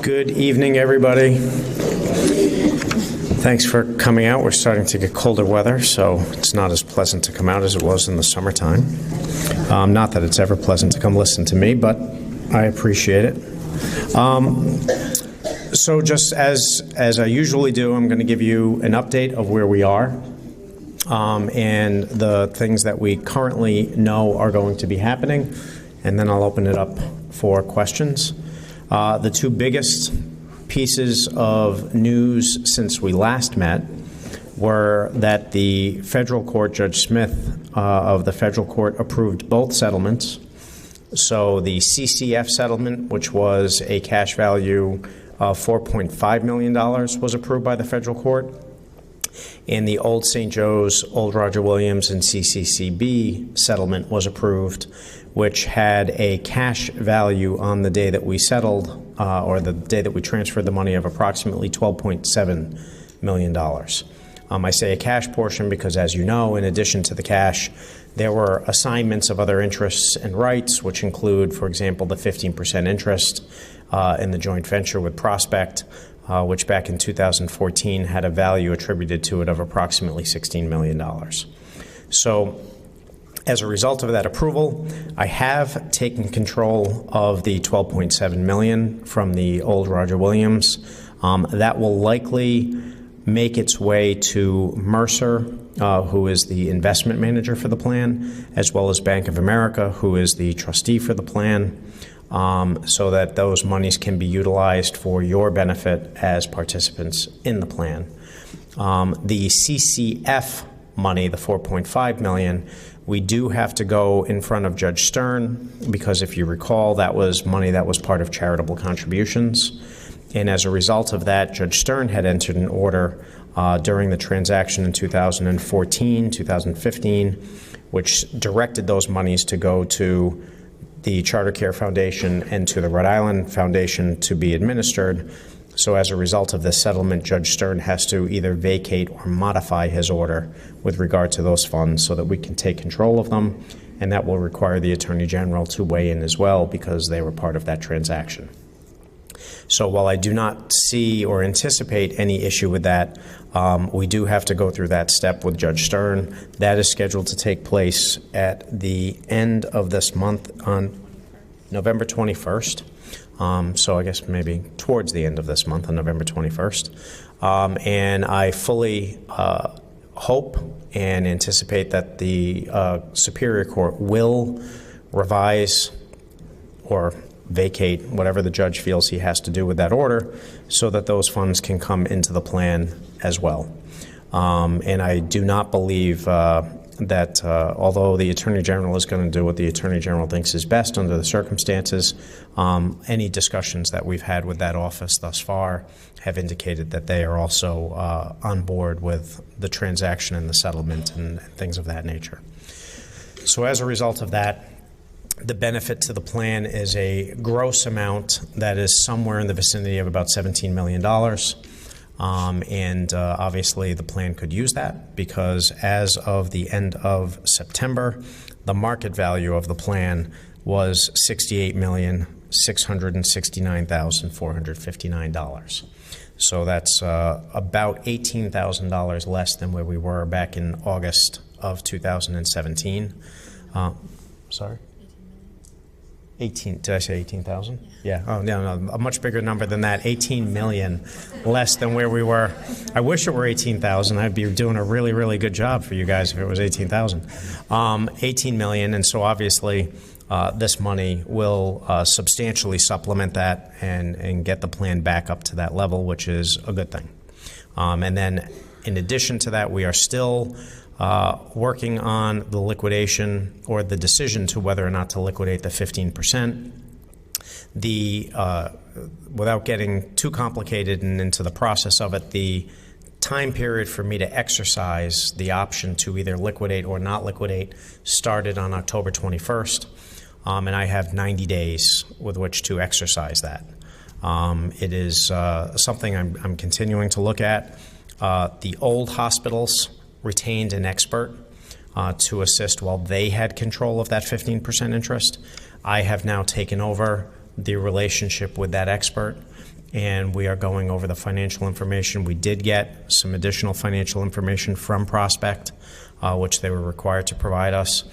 Good evening, everybody. Thanks for coming out. We're starting to get colder weather, so it's not as pleasant to come out as it was in the summertime. Not that it's ever pleasant to come listen to me, but I appreciate it. So just as I usually do, I'm going to give you an update of where we are and the things that we currently know are going to be happening, and then I'll open it up for questions. The two biggest pieces of news since we last met were that the federal court, Judge Smith of the federal court, approved both settlements. So the CCF settlement, which was a cash value of $4.5 million, was approved by the federal court. And the Old St. Joe's, Old Roger Williams, and CCCB settlement was approved, which had a cash value on the day that we settled, or the day that we transferred the money, of approximately $12.7 million. I say a cash portion because, as you know, in addition to the cash, there were assignments of other interests and rights, which include, for example, the 15% interest in the joint venture with Prospect, which back in 2014 had a value attributed to it of approximately $16 million. So, as a result of that approval, I have taken control of the $12.7 million from the Old Roger Williams. That will likely make its way to Mercer, who is the investment manager for the plan, as well as Bank of America, who is the trustee for the plan, so that those monies can be utilized for your benefit as participants in the plan. The CCF money, the $4.5 million, we do have to go in front of Judge Stern because, if you recall, that was money that was part of charitable contributions. And as a result of that, Judge Stern had entered an order during the transaction in 2014, 2015, which directed those monies to go to the Charter Care Foundation and to the Rhode Island Foundation to be administered. So as a result of this settlement, Judge Stern has to either vacate or modify his order with regard to those funds so that we can take control of them, and that will require the Attorney General to weigh in as well because they were part of that transaction. So while I do not see or anticipate any issue with that, we do have to go through that step with Judge Stern. That is scheduled to take place at the end of this month on November 21st. So I guess maybe towards the end of this month on November 21st. And I fully hope and anticipate that the Superior Court will revise or vacate whatever the judge feels he has to do with that order so that those funds can come into the plan as well. And I do not believe that although the Attorney General is going to do what the Attorney General thinks is best under the circumstances, any discussions that we've had with that office thus far have indicated that they are also on board with the transaction and the settlement and things of that nature. So as a result of that, the benefit to the plan is a gross amount that is somewhere in the vicinity of about $17 million. And obviously the plan could use that because as of the end of September, the market value of the plan was $68,669,459. So that's about $18,000 less than where we were back in August of 2017. Sorry? 18, did I say 18,000? Yeah. Oh, no, a much bigger number than that. 18 million less than where we were. I wish it were 18,000. I'd be doing a really, really good job for you guys if it was 18,000. 18 million, and so obviously this money will substantially supplement that and get the plan back up to that level, which is a good thing. And then in addition to that, we are still working on the liquidation or the decision to whether or not to liquidate the 15%. Without getting too complicated and into the process of it, the time period for me to exercise the option to either liquidate or not liquidate started on October 21st, and I have 90 days with which to exercise that. It is something I'm continuing to look at. The old hospitals retained an expert to assist while they had control of that 15% interest. I have now taken over the relationship with that expert, and we are going over the financial information. We did get some additional financial information from Prospect, which they were required to provide us.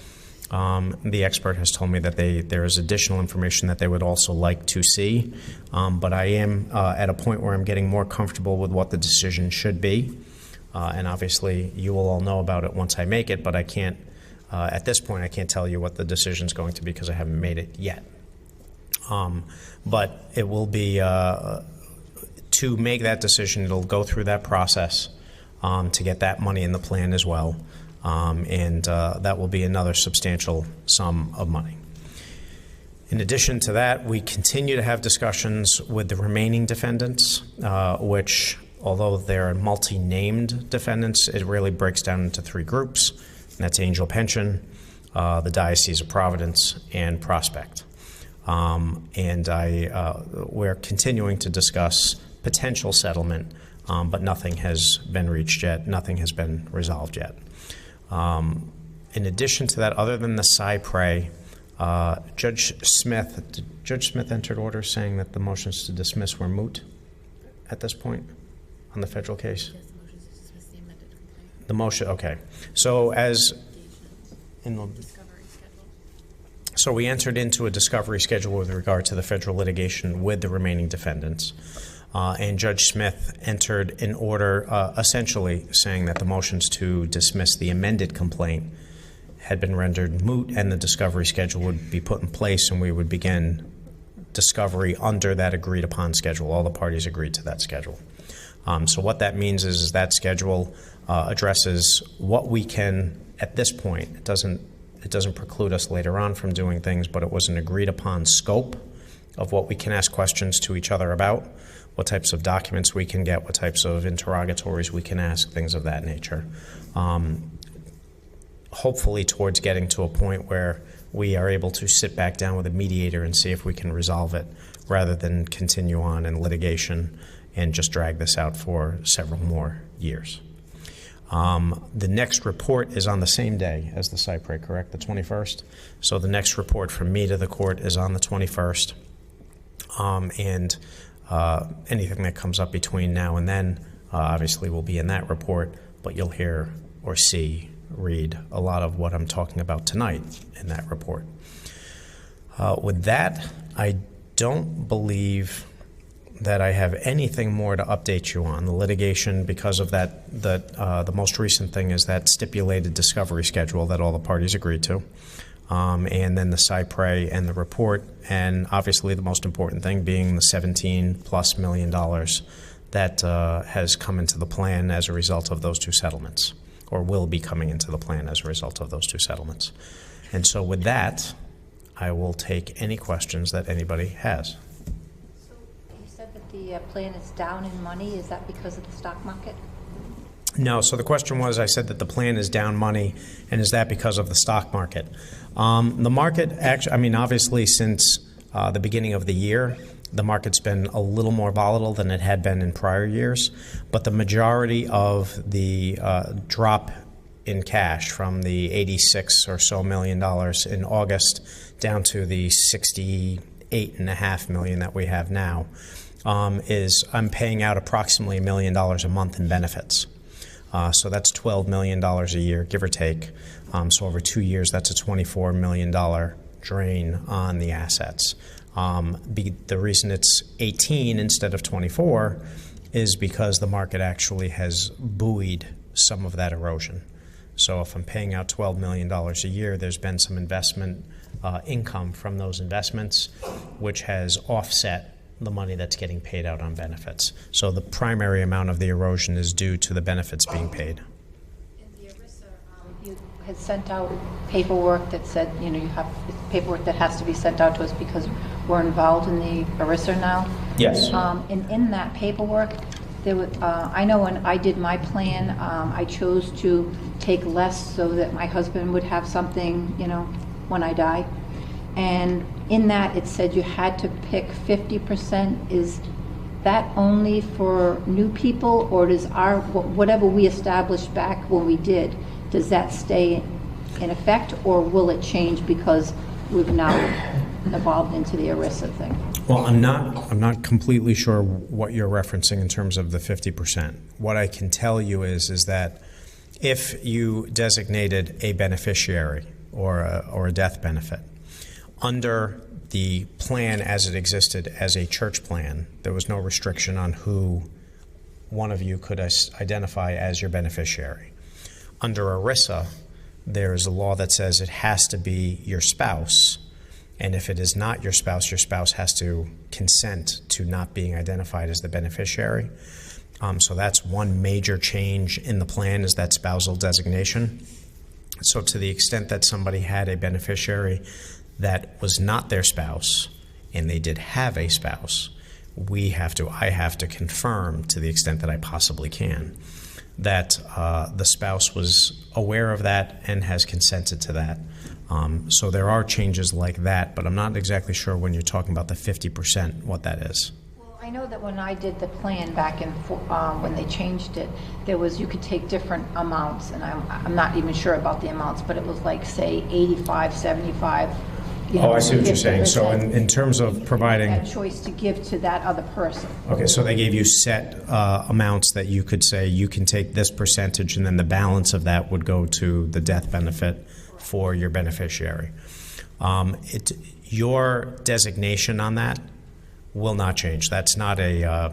The expert has told me that there is additional information that they would also like to see, but I am at a point where I'm getting more comfortable with what the decision should be, and obviously you will all know about it once I make it, but I can't, at this point I can't tell you what the decision is going to be because I haven't made it yet. But it will be, to make that decision, it'll go through that process to get that money in the plan as well. And that will be another substantial sum of money. In addition to that, we continue to have discussions with the remaining defendants, which, although they're multi-named defendants, it really breaks down into three groups, and that's Angel Pension, the Diocese of Providence, and Prospect. And we're continuing to discuss potential settlement, but nothing has been reached yet, nothing has been resolved yet. In addition to that, other than the Cypre, Judge Smith entered orders saying that the motions to dismiss were moot at this point on the federal case? Yes, the motions to dismiss the amended complaint. The motion, okay. So as in the Discovery schedule. So we entered into a discovery schedule with regard to the federal litigation with the remaining defendants. And Judge Smith entered an order essentially saying that the motions to dismiss the amended complaint had been rendered moot and the discovery schedule would be put in place and we would begin discovery under that agreed upon schedule. All the parties agreed to that schedule. So what that means is that schedule addresses what we can, at this point, it doesn't preclude us later on from doing things, but it was an agreed upon scope of what we can ask questions to each other about, what types of documents we can get, what types of interrogatories we can ask, things of that nature. Hopefully towards getting to a point where we are able to sit back down with a mediator and see if we can resolve it rather than continue on in litigation and just drag this out for several more years. The next report is on the same day as the Cypre, correct? The 21st? So the next report from me to the court is on the 21st. And anything that comes up between now and then obviously will be in that report, but you'll hear or read a lot of what I'm talking about tonight in that report. With that, I don't believe that I have anything more to update you on. The litigation, because of that, the most recent thing is that stipulated discovery schedule that all the parties agreed to, and then the Cypre and the report, and obviously the most important thing being the $17+ million that has come into the plan as a result of those two settlements, or will be coming into the plan as a result of those two settlements. And so with that, I will take any questions that anybody has. So you said that the plan is down in money. Is that because of the stock market? No, so the question was, I said that the plan is down money, and is that because of the stock market? The market, actually, I mean, obviously since the beginning of the year, the market's been a little more volatile than it had been in prior years, but the majority of the drop in cash from the $86 or so million in August down to the $68.5 million that we have now is I'm paying out approximately $1 million a month in benefits. So that's $12 million a year, give or take. So over 2 years, that's a $24 million drain on the assets. The reason it's 18 instead of 24 is because the market actually has buoyed some of that erosion. So if I'm paying out $12 million a year, there's been some investment income from those investments, which has offset the money that's getting paid out on benefits. So the primary amount of the erosion is due to the benefits being paid. In the ERISA, you had sent out paperwork that said, you have paperwork that has to be sent out to us because we're involved in the ERISA now. Yes. And in that paperwork, there was, I know when I did my plan, I chose to take less so that my husband would have something, when I die. And in that, it said you had to pick 50%. Is that only for new people, or does whatever we established back when we did, does that stay in effect, or will it change because we've now evolved into the ERISA thing? Well, I'm not completely sure what you're referencing in terms of the 50%. What I can tell you is that if you designated a beneficiary or a death benefit under the plan as it existed as a church plan, there was no restriction on who one of you could identify as your beneficiary. Under ERISA, there is a law that says it has to be your spouse. And if it is not your spouse has to consent to not being identified as the beneficiary. So that's one major change in the plan, is that spousal designation. So to the extent that somebody had a beneficiary that was not their spouse, and they did have a spouse, I have to confirm, to the extent that I possibly can, that the spouse was aware of that and has consented to that. So there are changes like that, but I'm not exactly sure when you're talking about the 50% what that is. Well, I know that when I did the plan back in, when they changed it, you could take different amounts, and I'm not even sure about the amounts, but it was like, say, 85, 75. I see what you're saying. So in terms of providing that choice to give to that other person. Okay, so they gave you set amounts that you could say you can take this percentage, and then the balance of that would go to the death benefit for your beneficiary. Your designation on that will not change. That's not I'll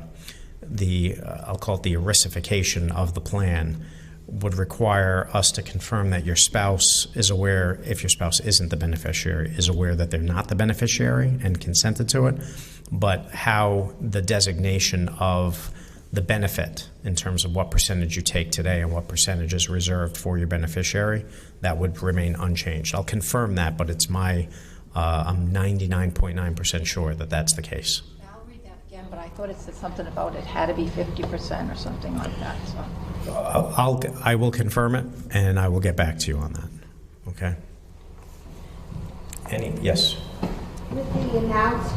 call it the ERISification of the plan, would require us to confirm that your spouse is aware, if your spouse isn't the beneficiary, is aware that they're not the beneficiary and consented to it. But how the designation of the benefit in terms of what percentage you take today and what percentage is reserved for your beneficiary, that would remain unchanged. I'll confirm that, but it's I'm 99.9% sure that that's the case. I'll read that again, but I thought it said something about it had to be 50% or something like that. So. I will confirm it, and I will get back to you on that. Okay? Yes? With the announced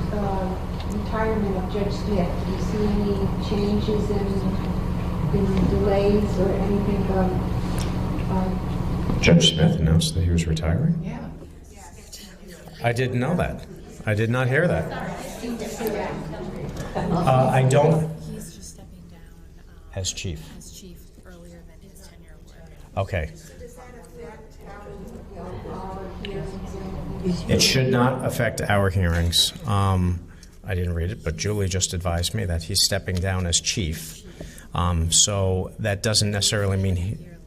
retirement of Judge Smith, do you see any changes in delays or anything? Judge Smith announced that he was retiring? Yeah. I didn't know that. I did not hear that. I don't. He's just stepping down As chief. earlier than his tenure would. Okay. It should not affect our hearings. I didn't read it, but Julie just advised me that he's stepping down as chief. So that doesn't necessarily mean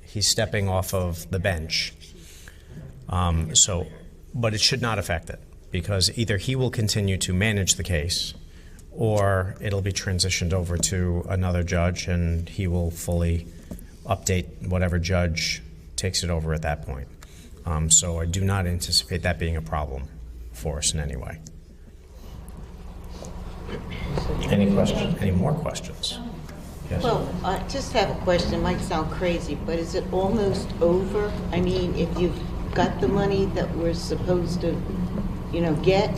he's stepping off of the bench. But it should not affect it, because either he will continue to manage the case, or it'll be transitioned over to another judge, and he will fully update whatever judge takes it over at that point. So I do not anticipate that being a problem for us in any way. Any questions? Any more questions? Yes. Well, I just have a question. It might sound crazy, but is it almost over? I mean, if you've got the money that we're supposed to, get,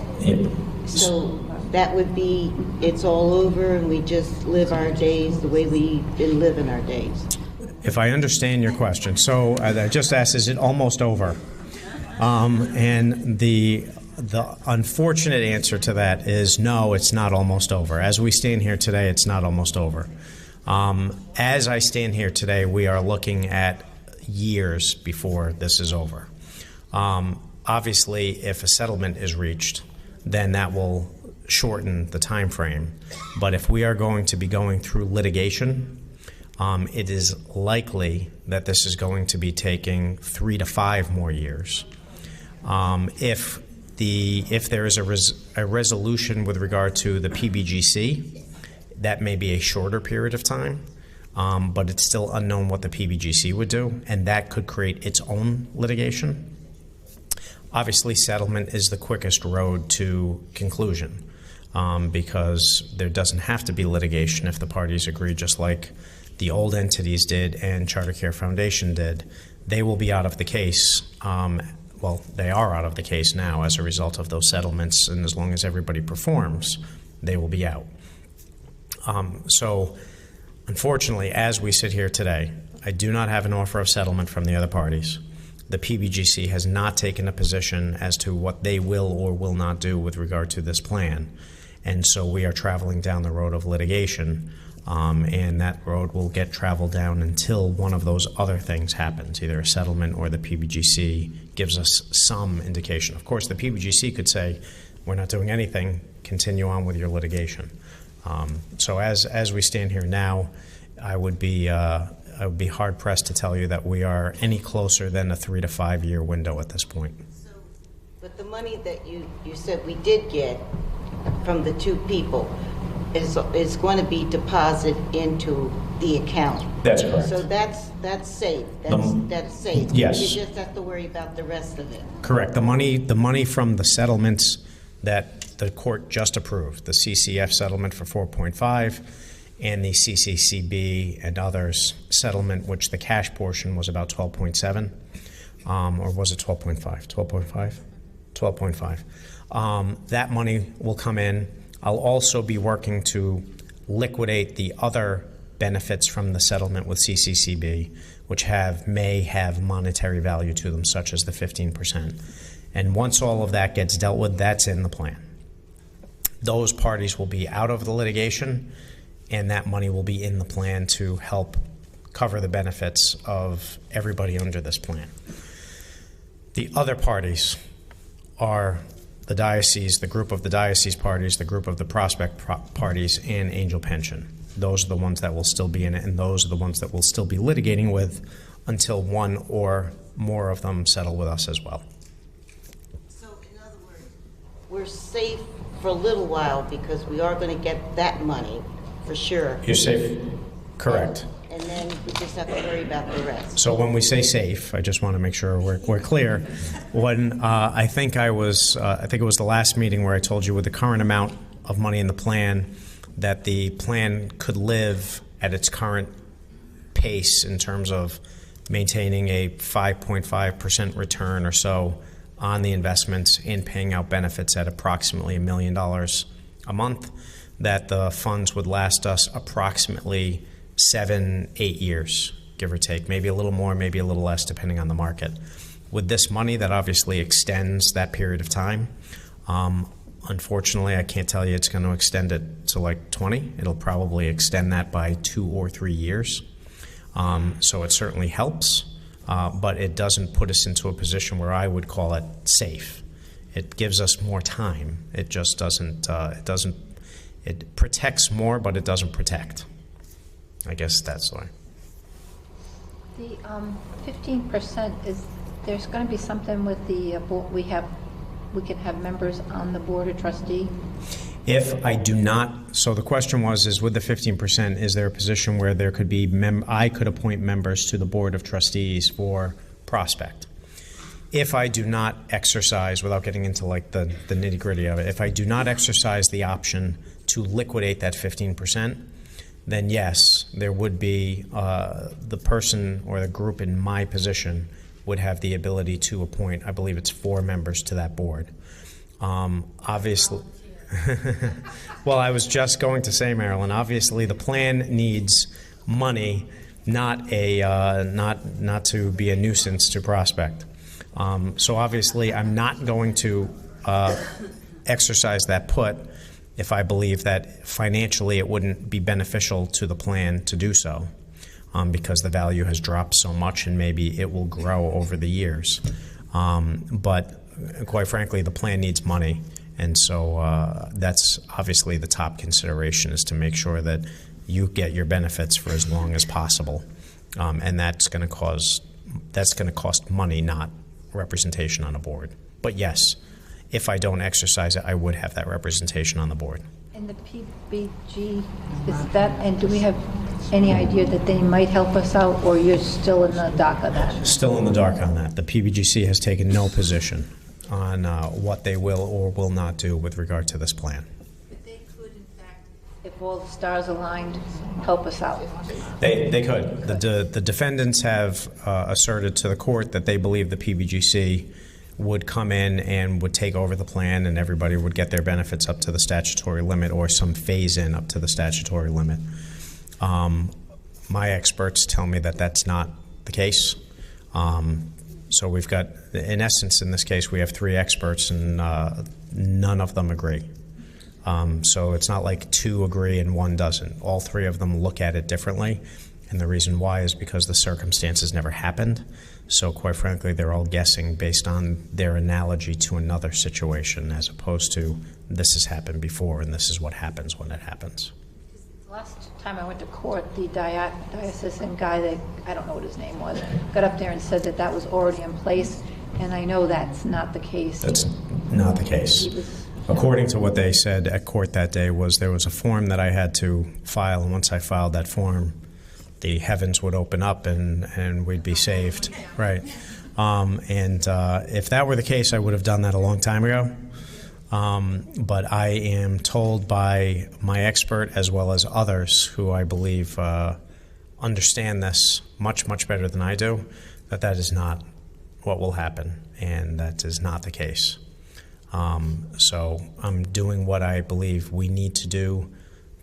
so that would be, it's all over and we just live our days the way we've been living our days. If I understand your question, so I just asked, is it almost over? And the unfortunate answer to that is no, it's not almost over. As we stand here today, it's not almost over. As I stand here today, we are looking at years before this is over. Obviously, if a settlement is reached, then that will shorten the time frame. But if we are going to be going through litigation, it is likely that this is going to be taking 3 to 5 more years. If there is a resolution with regard to the PBGC, that may be a shorter period of time, but it's still unknown what the PBGC would do, and that could create its own litigation. Obviously, settlement is the quickest road to conclusion, because there doesn't have to be litigation if the parties agree, just like the old entities did and Charter Care Foundation did. They will be out of the case. Well, they are out of the case now as a result of those settlements, and as long as everybody performs, they will be out. So, unfortunately, as we sit here today, I do not have an offer of settlement from the other parties. The PBGC has not taken a position as to what they will or will not do with regard to this plan. And so we are traveling down the road of litigation, and that road will get traveled down until one of those other things happens, either a settlement or the PBGC gives us some indication. Of course, the PBGC could say, we're not doing anything, continue on with your litigation. So as we stand here now, I would be hard pressed to tell you that we are any closer than a 3 to 5 year window at this point. But the money that you said we did get from the two people is going to be deposited into the account. That's correct. So that's safe. That's safe. Yes. You just have to worry about the rest of it. Correct. The money from the settlements that the court just approved, the CCF settlement for 4.5 and the CCCB and others settlement, which the cash portion was about 12.7, or was it 12.5? 12.5? 12.5. That money will come in. I'll also be working to liquidate the other benefits from the settlement with CCCB, which may have monetary value to them, such as the 15%. And once all of that gets dealt with, that's in the plan. Those parties will be out of the litigation, and that money will be in the plan to help cover the benefits of everybody under this plan. The other parties are the diocese, the group of the diocese parties, the group of the prospect parties, and Angel Pension. Those are the ones that will still be in it, and those are the ones that we'll still be litigating with until one or more of them settle with us as well. So in other words, we're safe for a little while because we are going to get that money for sure. You're safe? Correct. And then we just have to worry about the rest. So when we say safe, I just want to make sure we're clear. When I think it was the last meeting where I told you with the current amount of money in the plan that the plan could live at its current pace in terms of maintaining a 5.5% return or so on the investments and paying out benefits at approximately $1 million a month, that the funds would last us approximately 7-8 years, give or take, maybe a little more, maybe a little less, depending on the market. With this money, that obviously extends that period of time. Unfortunately, I can't tell you it's going to extend it to like 20. It'll probably extend that by 2 or 3 years. So it certainly helps, but it doesn't put us into a position where I would call it safe. It gives us more time. It just doesn't, it protects more, but it doesn't protect. I guess that's why. The 15% is, there's going to be something with the board, we can have members on the board of trustee? If I do not, so the question is with the 15%, is there a position where there could be, I could appoint members to the board of trustees for Prospect? If I do not exercise, without getting into like the nitty gritty of it, if I do not exercise the option to liquidate that 15%, then yes, there would be the person or the group in my position would have the ability to appoint, I believe it's 4 members to that board. Obviously, well, I was just going to say, Marilyn, obviously the plan needs money, not to be a nuisance to Prospect. So obviously I'm not going to exercise that put if I believe that financially it wouldn't be beneficial to the plan to do so, because the value has dropped so much and maybe it will grow over the years. But quite frankly, the plan needs money, and so that's obviously the top consideration, is to make sure that you get your benefits for as long as possible, and that's going to cost money, not representation on a board. But yes, if I don't exercise it, I would have that representation on the board. And the PBG, is that, and do we have any idea that they might help us out, or you're still in the dark of that? Still in the dark on that. The PBGC has taken no position on what they will or will not do with regard to this plan. But they could, in fact, if all the stars aligned, help us out. They could. The defendants have asserted to the court that they believe the PBGC would come in and would take over the plan, and everybody would get their benefits up to the statutory limit or some phase-in up to the statutory limit. My experts tell me that that's not the case. So we've got, in essence, in this case, we have 3 experts, and none of them agree. So it's not like two agree and one doesn't. All three of them look at it differently. And the reason why is because the circumstances never happened. So quite frankly, they're all guessing based on their analogy to another situation as opposed to this has happened before and this is what happens when it happens. Last time I went to court, the diocesan guy, that I don't know what his name was, got up there and said that that was already in place, and I know that's not the case. That's not the case. According to what they said at court that day was there was a form that I had to file, and once I filed that form, the heavens would open up and we'd be saved, right? If that were the case, I would have done that a long time ago. But I am told by my expert as well as others who I believe understand this much, much better than I do, that that is not what will happen, and that is not the case. So I'm doing what I believe we need to do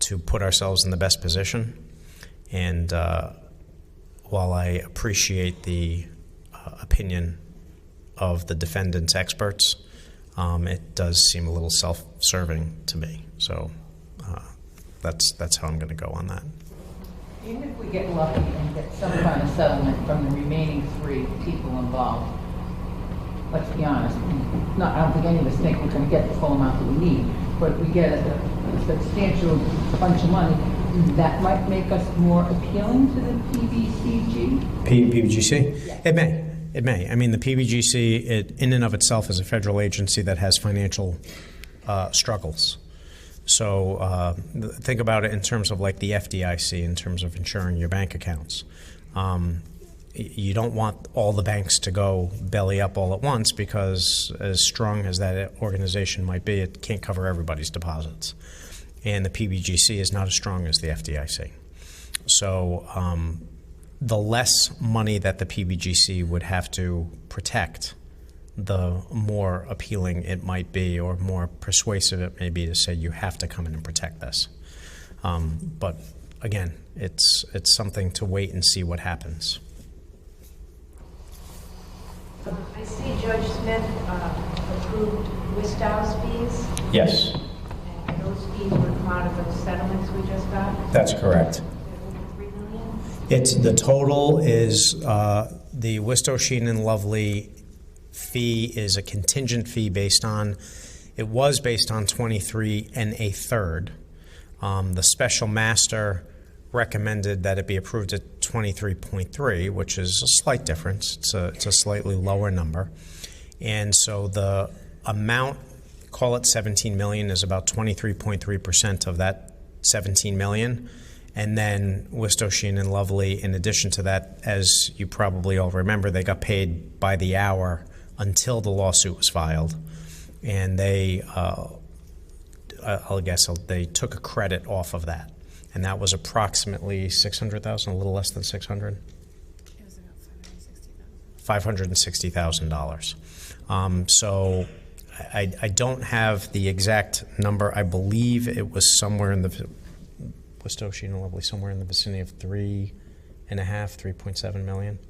to put ourselves in the best position. And while I appreciate the opinion of the defendant's experts, it does seem a little self-serving to me. So that's how I'm going to go on that. Even if we get lucky and get some kind of settlement from the remaining 3 people involved, let's be honest, I don't think any of us think we're going to get the full amount that we need, but if we get a substantial bunch of money, that might make us more appealing to the PBCG? PBGC? Yeah. It may. It may. I mean, the PBGC, in and of itself, is a federal agency that has financial struggles. So think about it in terms of like the FDIC, in terms of insuring your bank accounts. You don't want all the banks to go belly up all at once because as strong as that organization might be, it can't cover everybody's deposits. And the PBGC is not as strong as the FDIC. So the less money that the PBGC would have to protect, the more appealing it might be or more persuasive it may be to say you have to come in and protect this. But again, it's something to wait and see what happens. I see Judge Smith approved Wistow's fees, Yes, and those fees would come out of those settlements we just got. that's correct. Over $3 million. It's the total is the Wistow, Sheen and Lovely fee is a contingent fee based on, it was based on 23 1/3. The special master recommended that it be approved at 23.3, which is a slight difference. It's a slightly lower number. And so the amount, call it 17 million, is about 23.3% of that 17 million. And then Wistow, Sheen and Lovely, in addition to that, as you probably all remember, they got paid by the hour until the lawsuit was filed. And they, I'll guess, they took a credit off of that. And that was approximately $600,000, a little less than 600. It was about $560,000. $560,000. So I don't have the exact number. I believe it was somewhere in the Wistow, Sheen and Lovely, somewhere in the vicinity of 3.5, 3.7 million. 2.38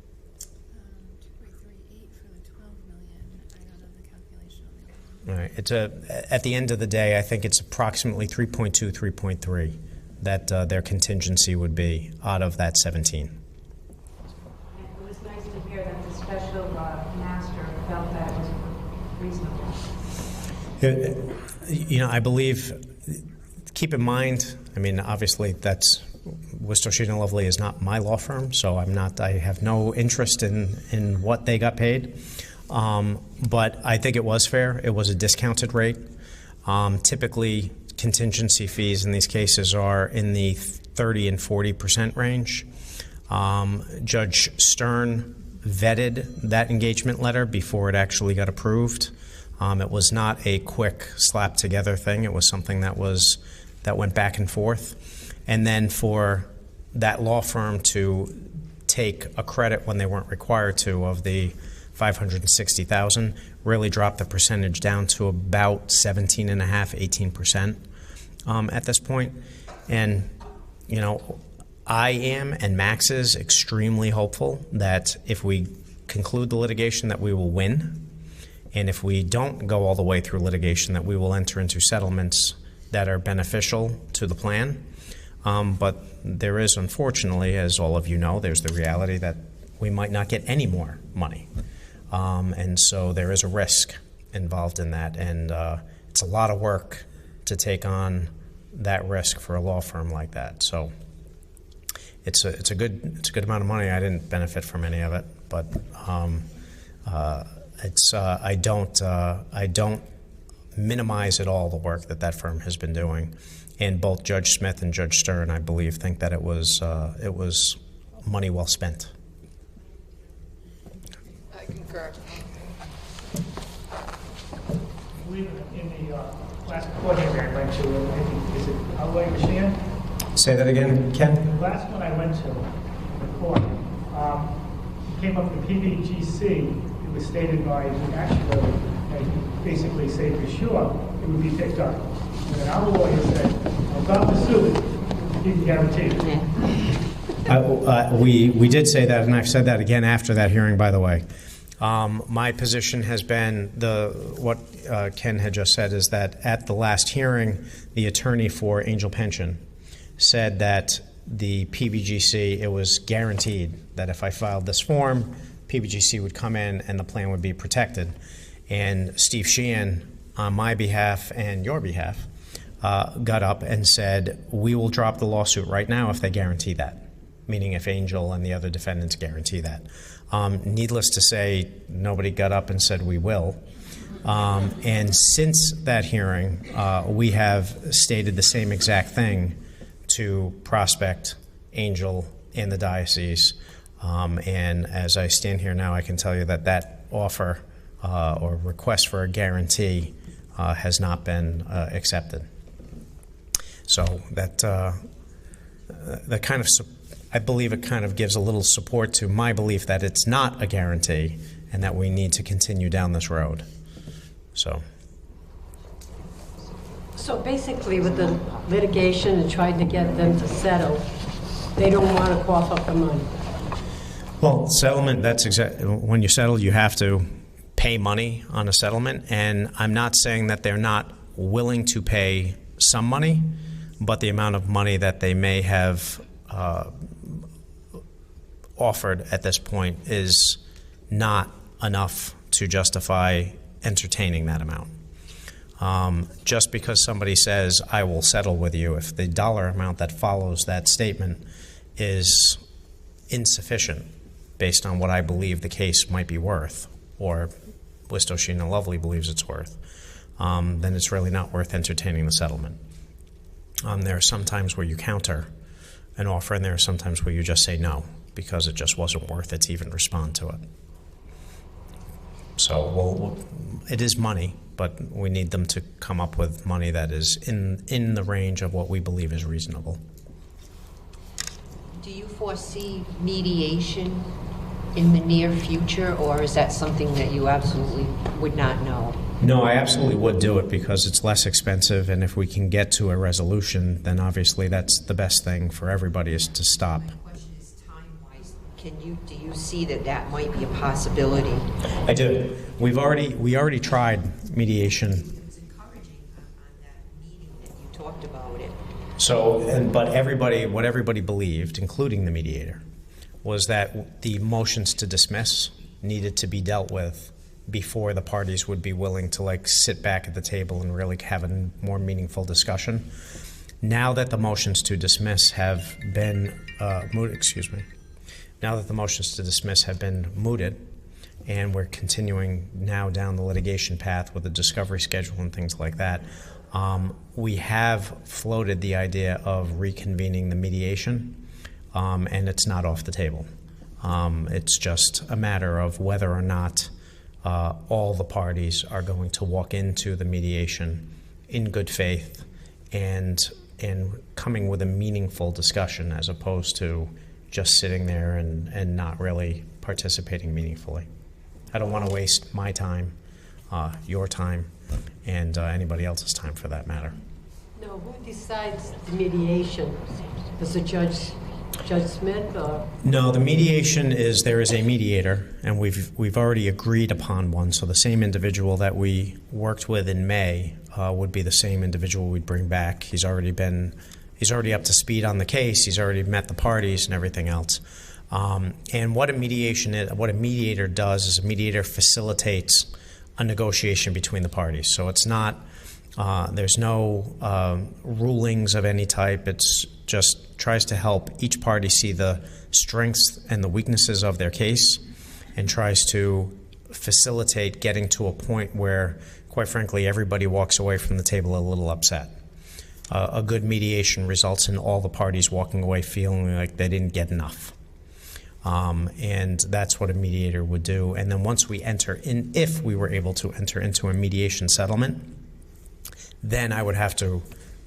for the 12 million. I don't know the calculation on the All right. It's at the end of the day, I think it's approximately 3.2, 3.3 that their contingency would be out of that 17. And it was nice to hear that the special master felt that was reasonable. I believe, keep in mind, I mean, obviously that's, Wistow, Sheen and Lovely is not my law firm, so I have no interest in what they got paid. But I think it was fair. It was a discounted rate. Typically, contingency fees in these cases are in the 30 and 40% range. Judge Stern vetted that engagement letter before it actually got approved. It was not a quick slap together thing. It was something that went back and forth. And then for that law firm to take a credit when they weren't required to of the $560,000 really dropped the percentage down to about 17.5%, 18% at this point. And, I am and Max is extremely hopeful that if we conclude the litigation that we will win. And if we don't go all the way through litigation, that we will enter into settlements that are beneficial to the plan. But there is, unfortunately, as all of you know, there's the reality that we might not get any more money. And so there is a risk involved in that. And it's a lot of work to take on that risk for a law firm like that. So it's a good amount of money. I didn't benefit from any of it, but I don't minimize at all the work that firm has been doing. And both Judge Smith and Judge Stern, I believe, think that it was money well spent. I concur. In the last court hearing I went to, I think, is it Outway Machine? Say that again, Ken? The last one I went to, the court, it came up with PBGC. It was stated by the actuary that he basically said for sure it would be picked up. And then our lawyer said, I'll drop the suit, you can guarantee it. We did say that, and I've said that again after that hearing, by the way. My position has been what Ken had just said is that at the last hearing, the attorney for Angel Pension said that the PBGC, it was guaranteed that if I filed this form, PBGC would come in and the plan would be protected. And Steve Sheehan, on my behalf and your behalf, got up and said, we will drop the lawsuit right now if they guarantee that, meaning if Angel and the other defendants guarantee that. Needless to say, nobody got up and said we will. And since that hearing, we have stated the same exact thing to Prospect, Angel, and the diocese. And as I stand here now, I can tell you that that offer or request for a guarantee has not been accepted. So that kind of, I believe it kind of gives a little support to my belief that it's not a guarantee and that we need to continue down this road. So basically, with the litigation and trying to get them to settle, they don't want to cough up the money. Well, settlement, that's exactly, when you settle, you have to pay money on a settlement. And I'm not saying that they're not willing to pay some money, but the amount of money that they may have offered at this point is not enough to justify entertaining that amount. Just because somebody says, I will settle with you, if the dollar amount that follows that statement is insufficient based on what I believe the case might be worth, or Wistow, Sheen and Lovely believes it's worth, then it's really not worth entertaining the settlement. There are some times where you counter an offer, and there are some times where you just say no, because it just wasn't worth it to even respond to it. So, it is money, but we need them to come up with money that is in the range of what we believe is reasonable. Do you foresee mediation in the near future, or is that something that you absolutely would not know? No, I absolutely would do it because it's less expensive, and if we can get to a resolution, then obviously that's the best thing for everybody is to stop. My question is time-wise. Do you see that might be a possibility? I do. We already tried mediation. It was encouraging on that meeting that you talked about it. So, what everybody believed, including the mediator, was that the motions to dismiss needed to be dealt with before the parties would be willing to sit back at the table and really have a more meaningful discussion. Now that the motions to dismiss have been now that the motions to dismiss have been mooted, and we're continuing now down the litigation path with the discovery schedule and things like that, we have floated the idea of reconvening the mediation, and it's not off the table. It's just a matter of whether or not all the parties are going to walk into the mediation in good faith and coming with a meaningful discussion, as opposed to just sitting there and not really participating meaningfully. I don't want to waste my time, your time, and anybody else's time for that matter. No, who decides the mediation? Does the Judge Judge Smith, or? No, the mediation is, there is a mediator, and we've already agreed upon one. So the same individual that we worked with in May would be the same individual we'd bring back. He's already up to speed on the case. He's already met the parties and everything else. And what a mediator does is a mediator facilitates a negotiation between the parties. So it's not, there's no rulings of any type. It's just tries to help each party see the strengths and the weaknesses of their case, and tries to facilitate getting to a point where, quite frankly, everybody walks away from the table a little upset. A good mediation results in all the parties walking away feeling like they didn't get enough. And that's what a mediator would do. And then once we enter in, if we were able to enter into a mediation settlement, then I would have to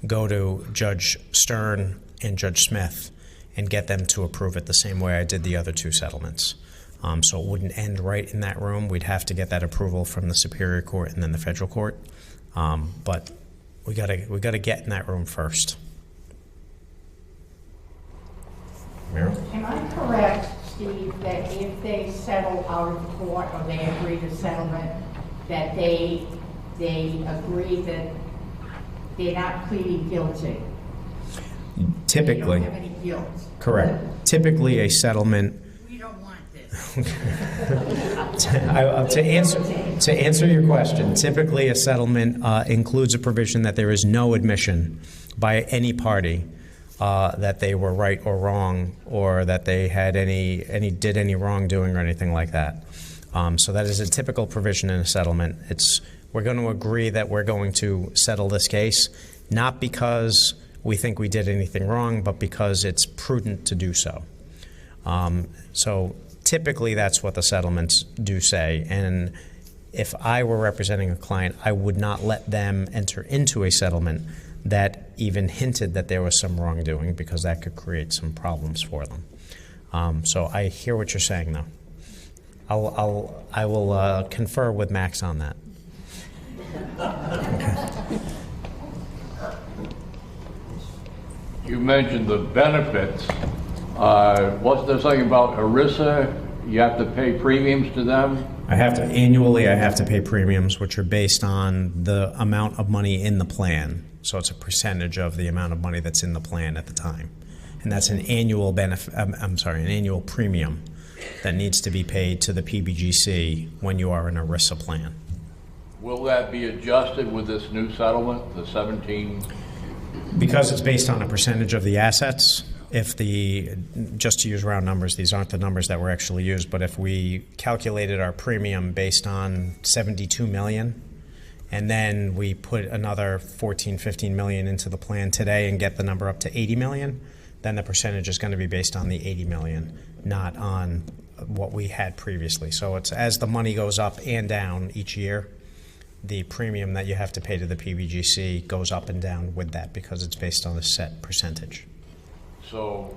go to Judge Stern and Judge Smith and get them to approve it the same way I did the other two settlements. So it wouldn't end right in that room. We'd have to get that approval from the Superior Court and then the Federal Court. But we gotta get in that room first. Meryl? Am I correct, Steve, that if they settle out of court or they agree to settlement, that they agree that they're not pleading guilty? Typically. They don't have any guilt. Correct. Typically a settlement. We don't want this. To answer your question, typically a settlement includes a provision that there is no admission by any party that they were right or wrong, or that they had did any wrongdoing or anything like that. So that is a typical provision in a settlement. We're going to agree that we're going to settle this case, not because we think we did anything wrong, but because it's prudent to do so. So typically that's what the settlements do say. And if I were representing a client, I would not let them enter into a settlement that even hinted that there was some wrongdoing, because that could create some problems for them. So I hear what you're saying, though. I will confer with Max on that. You mentioned the benefits. Wasn't there something about ERISA? You have to pay premiums to them? Annually I have to pay premiums, which are based on the amount of money in the plan. So it's a percentage of the amount of money that's in the plan at the time. And that's an annual an annual premium that needs to be paid to the PBGC when you are in a ERISA plan. Will that be adjusted with this new settlement, the 17? Because it's based on a percentage of the assets, just to use round numbers, these aren't the numbers that were actually used, but if we calculated our premium based on 72 million, and then we put another 14, 15 million into the plan today and get the number up to 80 million, then the percentage is going to be based on the 80 million, not on what we had previously. So it's as the money goes up and down each year, the premium that you have to pay to the PBGC goes up and down with that, because it's based on a set percentage. So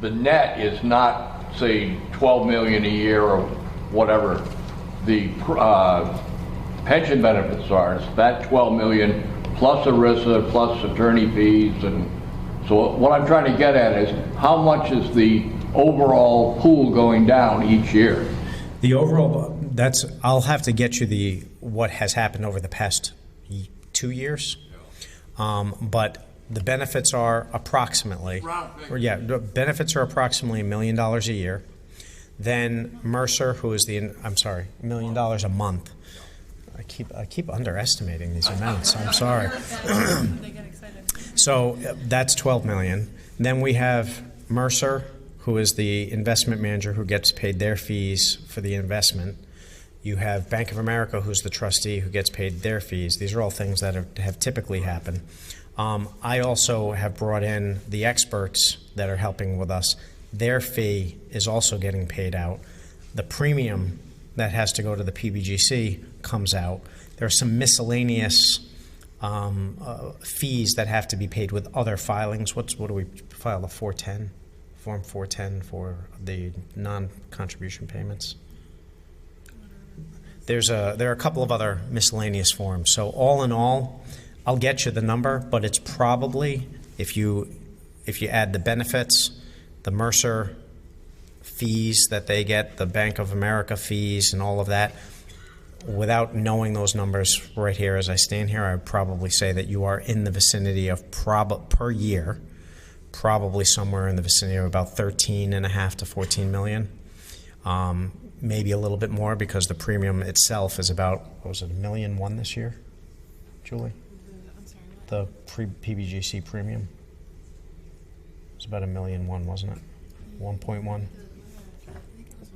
the net is not, say, 12 million a year or whatever the pension benefits are. It's that 12 million plus ERISA plus attorney fees. And so what I'm trying to get at is, how much is the overall pool going down each year? The overall, I'll have to get you what has happened over the past 2 years. But the benefits are approximately, $1 million a year. Then Mercer, who is $1 million a month. I keep underestimating these amounts. I'm sorry. So that's 12 million. Then we have Mercer, who is the investment manager, who gets paid their fees for the investment. You have Bank of America, who's the trustee, who gets paid their fees. These are all things that have typically happened. I also have brought in the experts that are helping with us. Their fee is also getting paid out. The premium that has to go to the PBGC comes out. There are some miscellaneous fees that have to be paid with other filings. What do we file? The 410? Form 410 for the non-contribution payments? There are a couple of other miscellaneous forms. So all in all, I'll get you the number, but it's probably, if you add the benefits, the Mercer fees that they get, the Bank of America fees and all of that, without knowing those numbers right here as I stand here, I would probably say that you are in the vicinity of per year, probably somewhere in the vicinity of about 13.5 to 14 million. Maybe a little bit more because the premium itself is about, what was it, $1.1 million this year, Julie? I'm sorry, what? The PBGC premium? It was about $1.1 million, wasn't it? 1.1? I think it was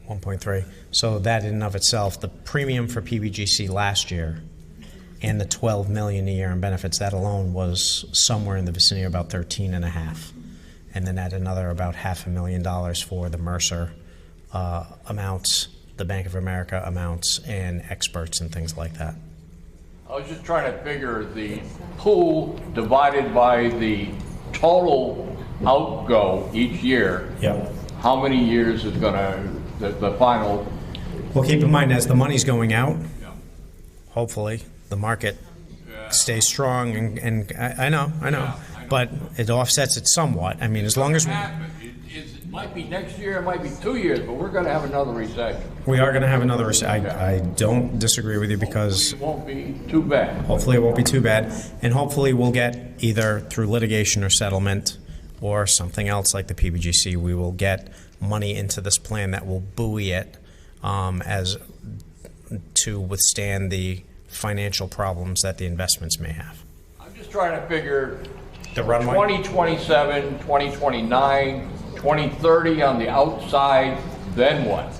1.3. 1.3. So that in and of itself, the premium for PBGC last year and the $12 million a year in benefits, that alone was somewhere in the vicinity of about 13.5. And then add another about $500,000 for the Mercer amounts, the Bank of America amounts, and experts and things like that. I was just trying to figure the pool divided by the total outgo each year. Yep. How many years is gonna, the final? Well, keep in mind, as the money's going out, Yeah. hopefully, the market Yeah. stays strong, and I know, I know. but it offsets it somewhat. I mean, as long as Happen. It might be next year, it might be 2 years, but we're gonna have another recession. we are going to have another, I don't disagree with you because It won't be too bad. hopefully it won't be too bad, and hopefully we'll get either through litigation or settlement or something else like the PBGC, we will get money into this plan that will buoy it as to withstand the financial problems that the investments may have. I'm just trying to figure The runway? 2027, 2029, 2030 on the outside, then what?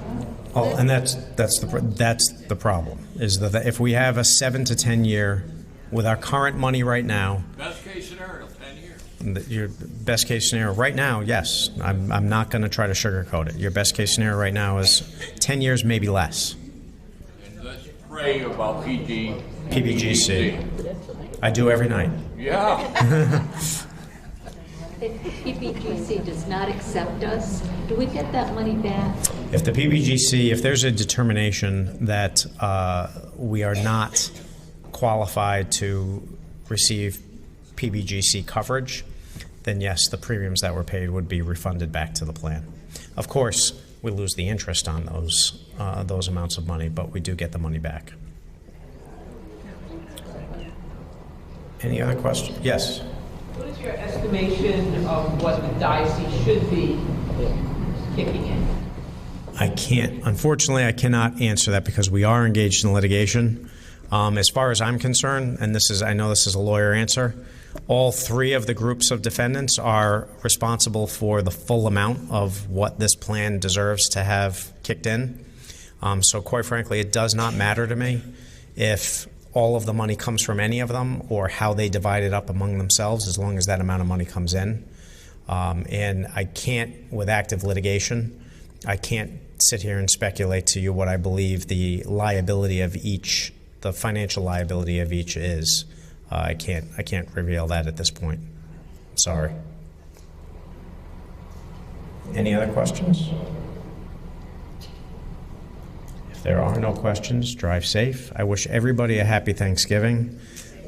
Oh, and that's the problem, is that if we have a 7 to 10 year, with our current money right now, Best case scenario, 10 years. your best case scenario right now, yes, I'm not going to try to sugarcoat it. Your best case scenario right now is 10 years, maybe less. And let's pray about PBGC. I do every night. Yeah. If PBGC does not accept us, do we get that money back? If the PBGC, if there's a determination that we are not qualified to receive PBGC coverage, then yes, the premiums that were paid would be refunded back to the plan. Of course, we lose the interest on those amounts of money, but we do get the money back. Any other questions? Yes. What is your estimation of what the diocese should be kicking in? I can't, unfortunately, I cannot answer that because we are engaged in litigation. As far as I'm concerned, and I know this is a lawyer answer, all three of the groups of defendants are responsible for the full amount of what this plan deserves to have kicked in. So quite frankly, it does not matter to me if all of the money comes from any of them or how they divide it up among themselves, as long as that amount of money comes in. And I can't, with active litigation, I can't sit here and speculate to you what I believe the liability of each, the financial liability of each is. I can't reveal that at this point. Sorry. Any other questions? If there are no questions, drive safe. I wish everybody a happy Thanksgiving.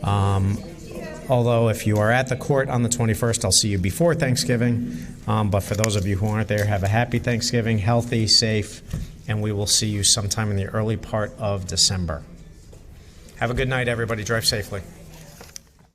Although if you are at the court on the 21st, I'll see you before Thanksgiving. But for those of you who aren't there, have a happy Thanksgiving, healthy, safe, and we will see you sometime in the early part of December. Have a good night, everybody. Drive safely.